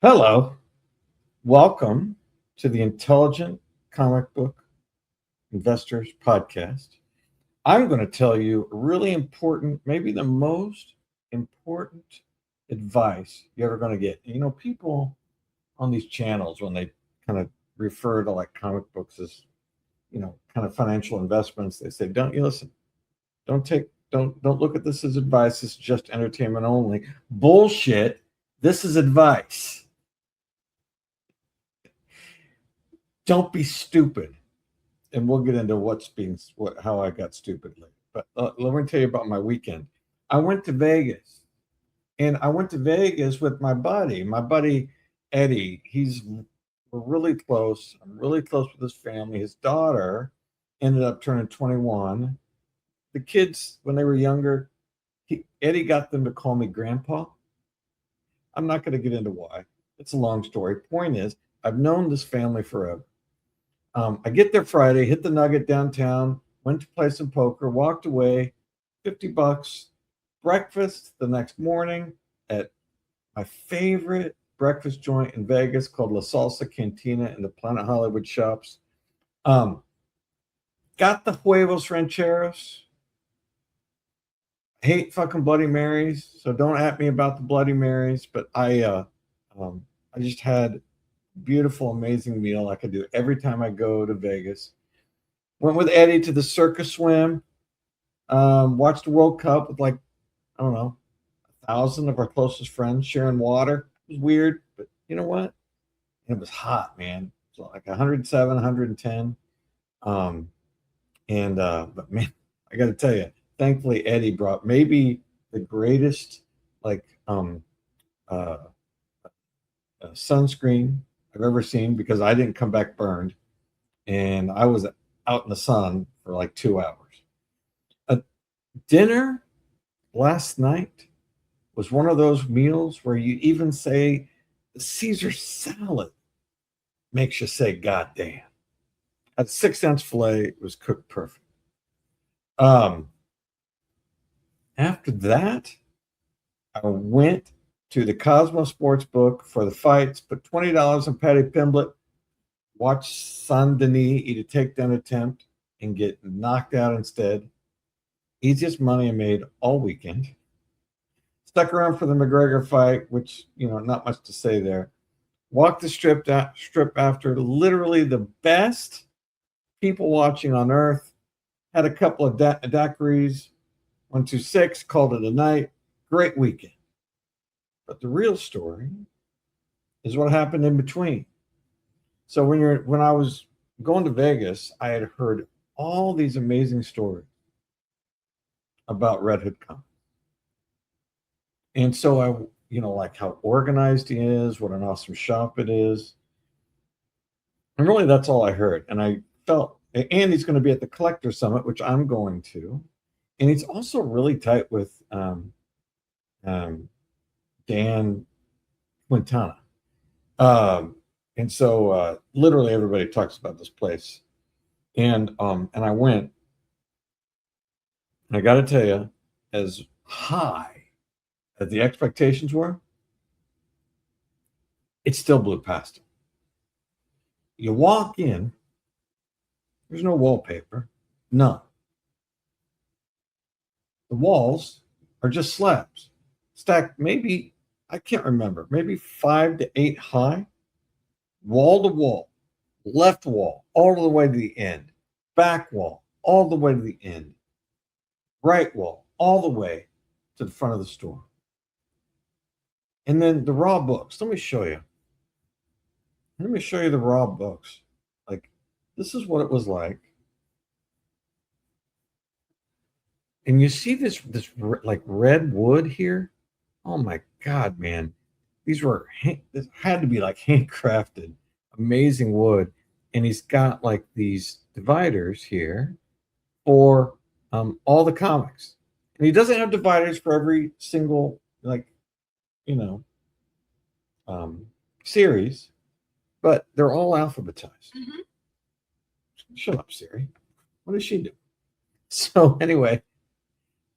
Hello, welcome to the Intelligent Comic Book Investors Podcast. I'm going to tell you really important, maybe the most important advice you're ever going to get. People on these channels, when they kind of refer to like comic books as, kind of financial investments, they say, don't you listen, don't look at this as advice. This is just entertainment only. Bullshit. This is advice. Don't be stupid. And we'll get into how I got stupid later. But let me tell you about my weekend. I went to Vegas, and I went to Vegas with my buddy Eddie. We're really close. I'm really close with his family. His daughter ended up turning 21. The kids, when they were younger, Eddie got them to call me Grandpa. I'm not going to get into why. It's a long story. Point is, I've known this family forever. I get there Friday, hit the Nugget downtown, went to play some poker, walked away, $50, breakfast the next morning at my favorite breakfast joint in Vegas called La Salsa Cantina in the Planet Hollywood shops. Got the huevos rancheros. Hate fucking Bloody Marys, so don't at me about the Bloody Marys. But I just had beautiful, amazing meal like I do every time I go to Vegas. Went with Eddie to the Circus Swim. Watched the World Cup with I don't know, 1,000 of our closest friends sharing water. It was weird, but you know what? It was hot, man. It was like 107, 110. But man, I got to tell you, thankfully Eddie brought maybe the greatest sunscreen I've ever seen, because I didn't come back burned, and I was out in the sun for like 2 hours. A dinner last night was one of those meals where you even say the Caesar salad makes you say, God damn. At 6-ounce filet, it was cooked perfect. After that, I went to the Cosmo Sportsbook for the fights, put $20 on Paddy Pimblett, watch Saint Denis eat a takedown attempt and get knocked out instead. Easiest money I made all weekend. Stuck around for the McGregor fight, which, not much to say there. Walked the strip after, literally the best people watching on earth. Had a couple of daiquiris, 126, called it a night. Great weekend. But the real story is what happened in between. So when I was going to Vegas, I had heard all these amazing stories about Red Hood Comics. And so I, like how organized he is, what an awesome shop it is. And really that's all I heard. And I felt, and he's going to be at the Collector Summit, which I'm going to. And he's also really tight with Dan Quintana. And so literally everybody talks about this place. And I went, and I got to tell you, as high as the expectations were, it still blew past them. You walk in, there's no wallpaper, none. The walls are just slabs, stacked maybe, I can't remember, maybe 5 to 8 high, wall to wall, left wall, all the way to the end, back wall, all the way to the end, right wall, all the way to the front of the store. And then the raw books. Let me show you. Let me show you the raw books. Like, this is what it was like. And you see this like red wood here? Oh my God, man. This had to be like handcrafted, amazing wood. And he's got like these dividers here for all the comics. And he doesn't have dividers for every single, series, but they're all alphabetized. Mm-hmm. Shut up, Siri. What does she do? So anyway,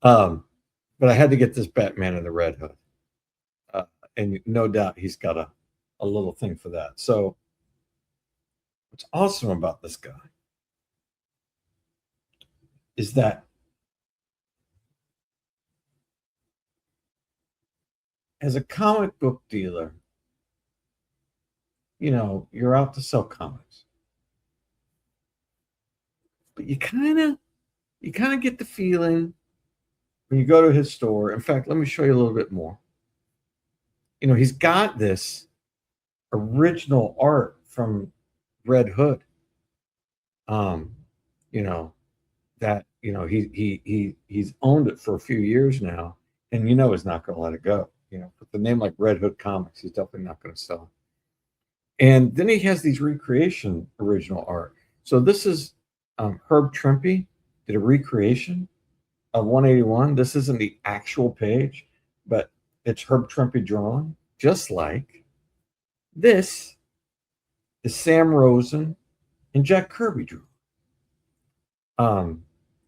but I had to get this Batman in the Red Hood. And no doubt he's got a a little thing for that. So what's awesome about this guy is that as a comic book dealer, you're out to sell comics, but you kind of get the feeling when you go to his store. In fact, let me show you a little bit more. He's got this original art from Red Hood. You know, that he's owned it for a few years now, and he's not going to let it go. With the name like Red Hood Comics, he's definitely not going to sell it. And then he has these recreation original art. So this is Herb Trimpe did a recreation of 181. This isn't the actual page, but it's Herb Trimpe drawing, just like this is Sam Rosen and Jack Kirby drew. And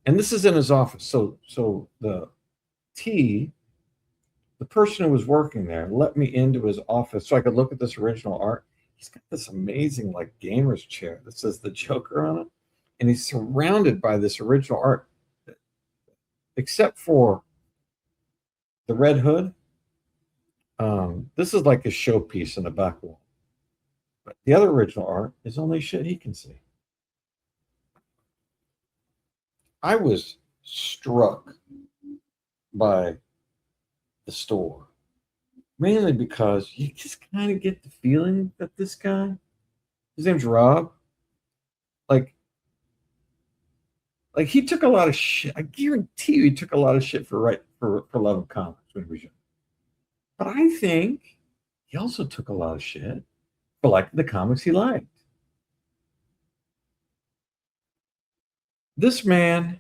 this is in his office. So the person who was working there let me into his office so I could look at this original art. He's got this amazing like gamer's chair that says the Joker on it, and he's surrounded by this original art, except for the Red Hood. This is like a showpiece in the back wall, but the other original art is only shit he can see. I was struck by the store, mainly because you just kind of get the feeling that this guy, his name's Rob, like he took a lot of shit. I guarantee you he took a lot of shit for love of comics when he was young. But I think he also took a lot of shit for like the comics he liked. This man,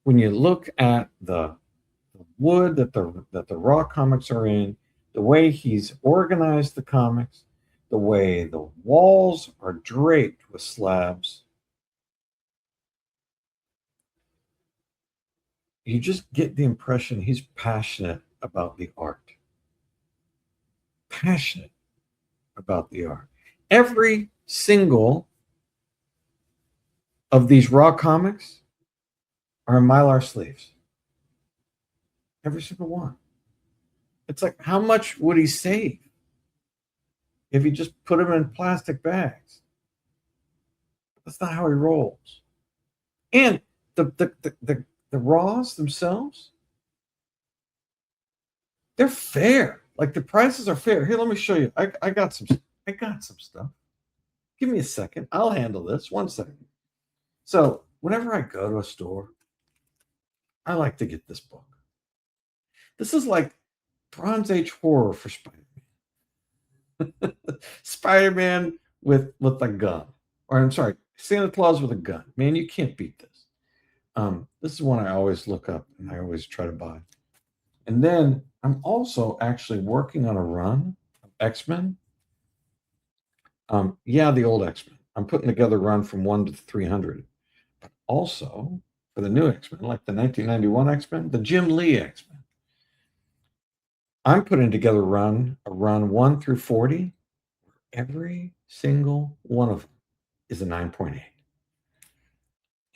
when you look at the wood that the raw comics are in, the way he's organized the comics, the way the walls are draped with slabs, you just get the impression he's passionate about the art. Passionate about the art. Every single of these raw comics are in Mylar sleeves. Every single one. It's like, how much would he save if he just put them in plastic bags? That's not how he rolls. And the raws themselves, they're fair. Like the prices are fair. Here, let me show you. I got some stuff. Give me a second. I'll handle this. 1 second. So whenever I go to a store, I like to get this book. This is like Bronze Age horror for Spider-Man. Spider-Man with a gun. Or I'm sorry, Santa Claus with a gun. Man, you can't beat this. This is one I always look up and I always try to buy. And then I'm also actually working on a run of X-Men. The old X-Men. I'm putting together a run from 1 to 300. But also for the new X-Men, like the 1991 X-Men, the Jim Lee X-Men. I'm putting together a run 1 through 40. Every single one of them is a 9.8.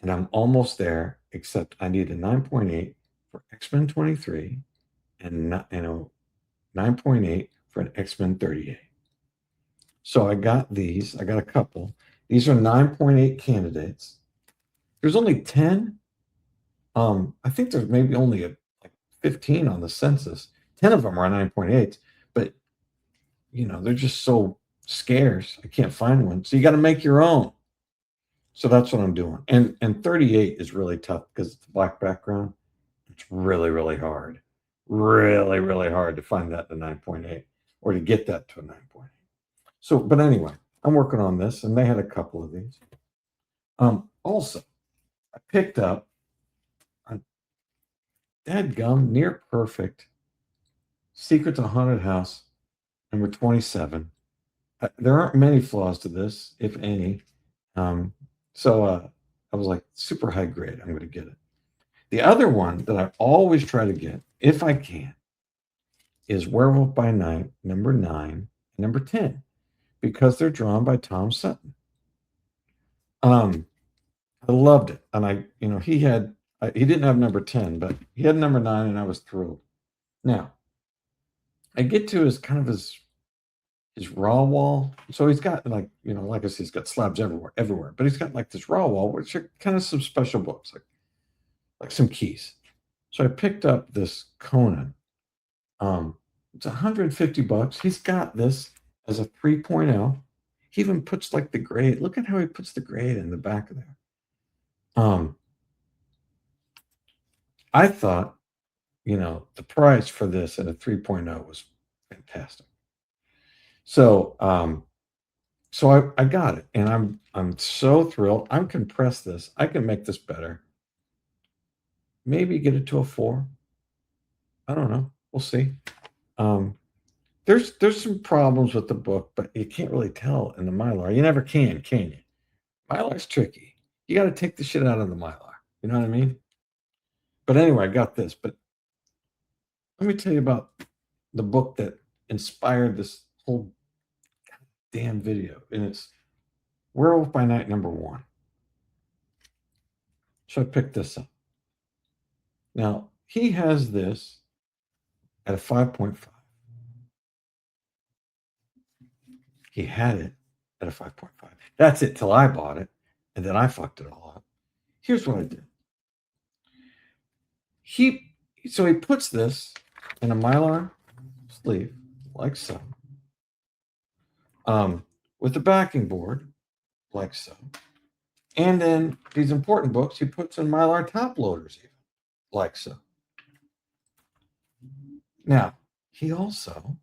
And I'm almost there, except I need a 9.8 for X-Men 23 and a 9.8 for an X-Men 38. So I got these. I got a couple. These are 9.8 candidates. There's only 10. I think there's maybe only like 15 on the census. 10 of them are 9.8s, but they're just so scarce. I can't find one. So you got to make your own. So that's what I'm doing. And 38 is really tough because it's a black background. It's really, really hard. Really, really hard to find that to 9.8 or to get that to a 9.8. So, but anyway, I'm working on this, and they had a couple of these. Also, I picked up a dadgum near perfect Secrets of a Haunted House, number 27. There aren't many flaws to this, if any. So I was like, super high grade. I'm going to get it. The other one that I always try to get, if I can, is Werewolf by Night, number 9. number 10, because they're drawn by Tom Sutton. I loved it. And he didn't have number 10, but he had number 9, and I was thrilled. Now, I get to his raw wall. So he's got like I said, he's got slabs everywhere. But he's got like this raw wall, which are kind of some special books, like some keys. So I picked up this Conan. It's $150. He's got this as a 3.0. He even puts like the grade. Look at how he puts the grade in the back of there. I thought, the price for this at a 3.0 was fantastic. So, I got it, and I'm so thrilled. I'm compress this. I can make this better. Maybe get it to a 4. I don't know. We'll see. There's some problems with the book, but you can't really tell in the Mylar. You never can you? Mylar's tricky. You got to take the shit out of the Mylar. You know what I mean? But anyway, I got this. But let me tell you about the book that inspired this whole damn video, and it's Werewolf by Night #1. So I picked this up. Now, he has this at a 5.5. He had it at a 5.5. That's it till I bought it, and then I fucked it all up. Here's what I did. He puts this in a Mylar sleeve, like so, with the backing board, like so. And then these important books he puts in Mylar top loaders, even, like so. Now, he also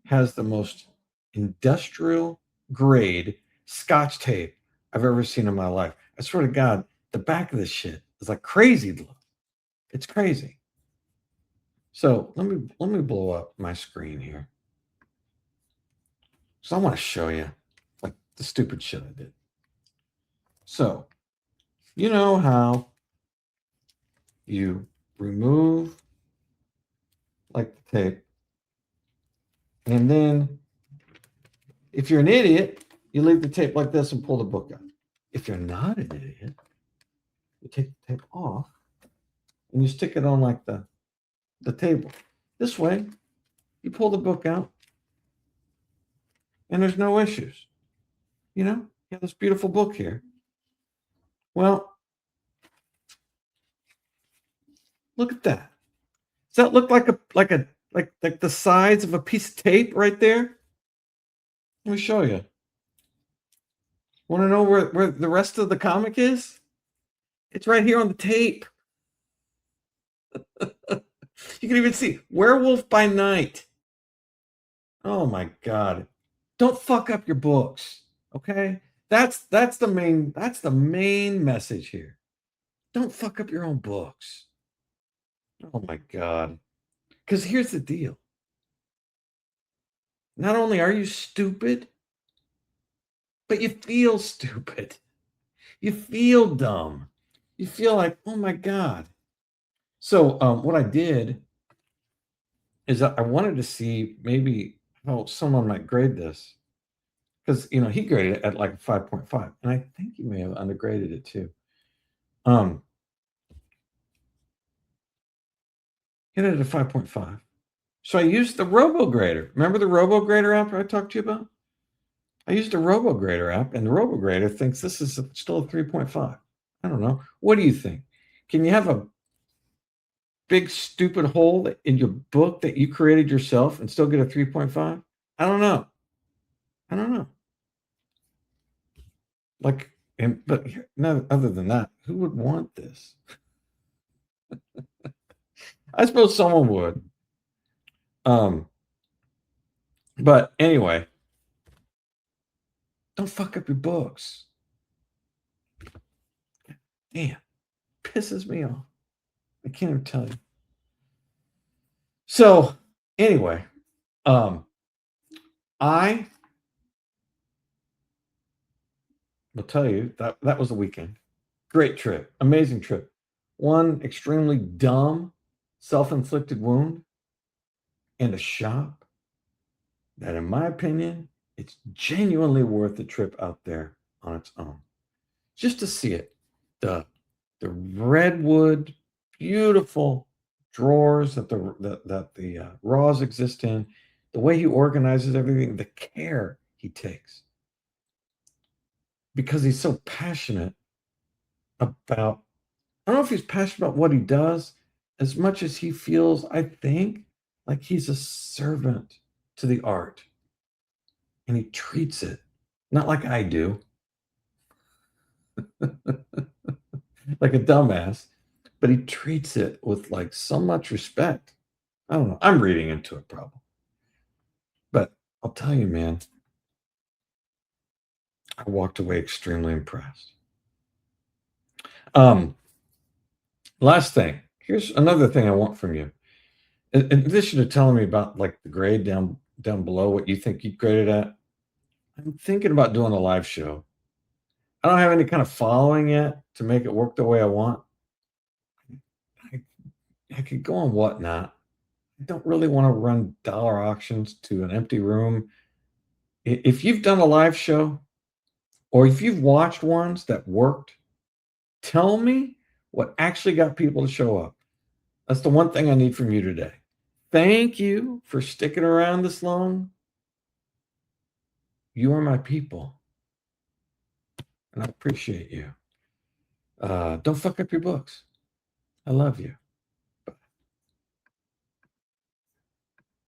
has the most industrial grade Scotch tape I've ever seen in my life. I swear to God, the back of this shit is like crazy to look. It's crazy. So let me blow up my screen here. So I want to show you like the stupid shit I did. So, you know how you remove like the tape, and then if you're an idiot, you leave the tape like this and pull the book out. If you're not an idiot, you take the tape off and you stick it on like the table. This way, you pull the book out and there's no issues. You have this beautiful book here. Well, look at that. Does that look like the size of a piece of tape right there? Let me show you. Want to know where the rest of the comic is? It's right here on the tape. You can even see Werewolf by Night. Oh my God. Don't fuck up your books. Okay? That's the main message here. Don't fuck up your own books. Oh my God. Because here's the deal. Not only are you stupid, but you feel stupid. You feel dumb. You feel like, oh my God. So what I did is I wanted to see maybe how someone might grade this. Because, he graded it at like a 5.5. And I think he may have undergraded it too. He did it at a 5.5. So I used the RoboGrader. Remember the RoboGrader app I talked to you about? I used a RoboGrader app, and the RoboGrader thinks this is still a 3.5. I don't know. What do you think? Can you have a big stupid hole in your book that you created yourself and still get a 3.5? I don't know. But no, other than that, who would want this? I suppose someone would. But anyway, don't fuck up your books. Damn, pisses me off. I can't even tell you. So anyway, I will tell you that was the weekend. Great trip, amazing trip. One extremely dumb, self-inflicted wound, and a shop that, in my opinion, it's genuinely worth the trip out there on its own. Just to see it. The redwood, beautiful drawers that the raws exist in, the way he organizes everything, the care he takes. Because he's so passionate about, I don't know if he's passionate about what he does as much as he feels, I think, like he's a servant to the art. And he treats it not like I do, like a dumbass, but he treats it with like so much respect. I don't know. I'm reading into it probably. But I'll tell you, man, I walked away extremely impressed. Last thing, here's another thing I want from you. In addition to telling me about like the grade down below, what you think you'd grade it at, I'm thinking about doing a live show. I don't have any kind of following yet to make it work the way I want. I could go on Whatnot. I don't really want to run dollar auctions to an empty room. If you've done a live show or if you've watched ones that worked, tell me what actually got people to show up. That's the one thing I need from you today. Thank you for sticking around this long. You are my people, and I appreciate you. Don't fuck up your books. I love you.